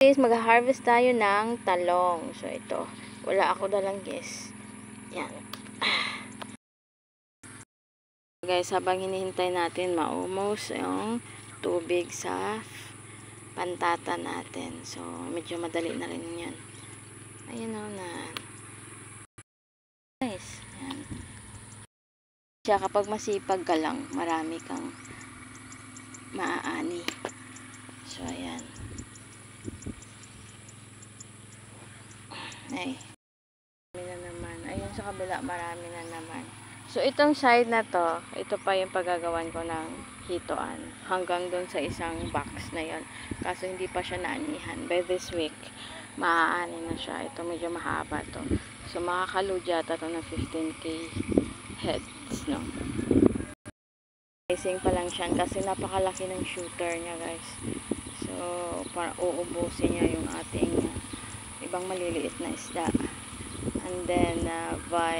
Guys, mag-harvest tayo ng talong. So, ito. Wala ako dalang guys. Yan. Guys, habang hinihintay natin maumos yung tubig sa pantata natin. So, medyo madali na rin yan. Ayan o na. Guys, yan. Siya, kapag masipag ka lang, marami kang maaani. So, ayan. Ay. Marami na naman. Ayun sa kabila, marami na naman. So, itong side na to, ito pa yung paggagawan ko ng hitoan. Hanggang dun sa isang box na yon. Kaso hindi pa siya naanihan. By this week, maaani na siya. Ito medyo mahaba to. So, makakaludya to ng 15k heads, no? Racing pa lang siya kasi napakalaki ng shooter niya, guys. So, para uubusin niya yung ating ibang maliliit na isda. And then, by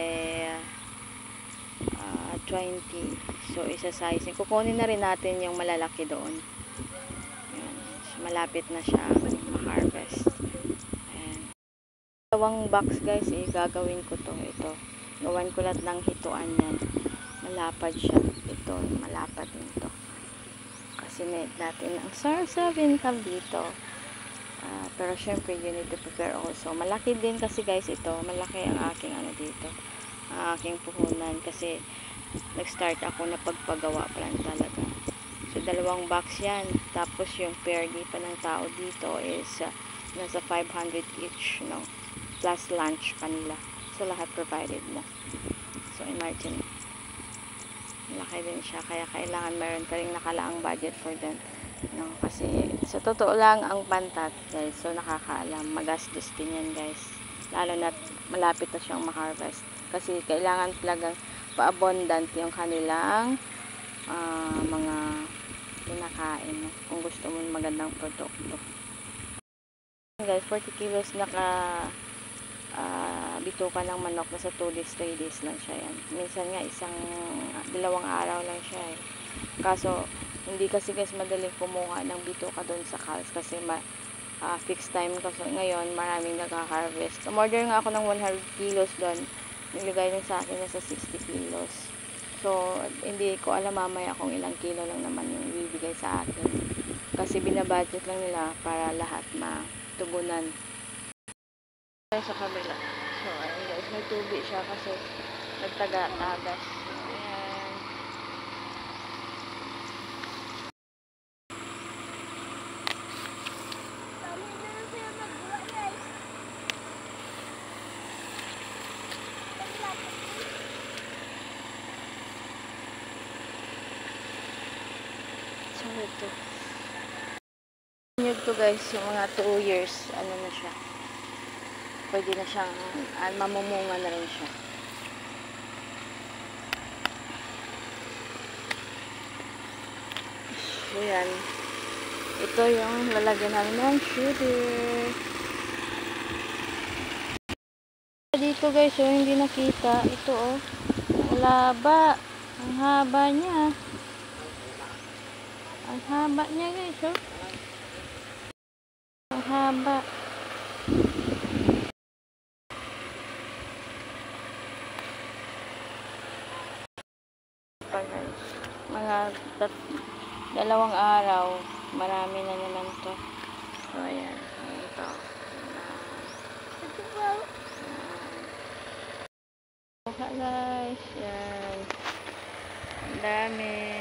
20. So, isa-sizing. Kukunin na rin natin yung malalaki doon. Ayan. So, malapit na siya ma-harvest. Ayan. Dalawang box, guys, gagawin ko to. Ito. Gawan ko lahat ng hituan yan. Malapad siya. Ito, malapad nito. Kasi need natin ang source of income dito. Pero syempre, you need to prepare also. Malaki din kasi, guys, ito. Malaki ang aking dito. Ang aking puhunan. Kasi, nag-start ako na pagpagawa pa lang talaga. So, dalawang box yan. Tapos, yung pergi pa ng tao dito is nasa 500 each, no? Plus lunch pa nila. So, lahat provided na. So, imagine. Malaki din siya. Kaya, kailangan meron ka rin nakalaang budget for them. No, kasi sa totoo lang ang pantat, guys, so nakakaalam, magastos din yan, guys, lalo na malapit na siyang ma-harvest kasi kailangan talagang pa-abundant yung kanilang mga kinakain, no? Kung gusto mo magandang produkto. Guys, 40 kilos bituka ng manok, nasa 2 days, 3 days lang siya yan. Minsan nga dalawang araw lang siya eh. Kaso hindi kasi, guys, madaling kumuha ng bituka doon sa Cal's kasi fixed time kasi ngayon maraming nagka-harvest. Umorder nga ako ng 100 kilos doon. Nilagay niya sa akin nasa 60 kilos. So, hindi ko alam mamaya kung ilang kilo lang naman yung bibigay sa akin. Kasi binabudget lang nila para lahat matugunan. Sa kabila. So, ayun, guys, may tubig siya kasi nagtaga-tagas. So, ito. Yun to, guys, yung mga 2 years, ano na siya. Pwede na siyang, mamumunga na rin siya. So, yan. Ito yung lalagyan namin ng sugar. Dito, guys, so hindi nakita. Ito, oh. Laba. Ang haba niya. Ang haba niya, guys, oh. Ang haba. Mga 2 araw, marami na naman to. So, ayan. Ito. Guys, yan. Ang dami.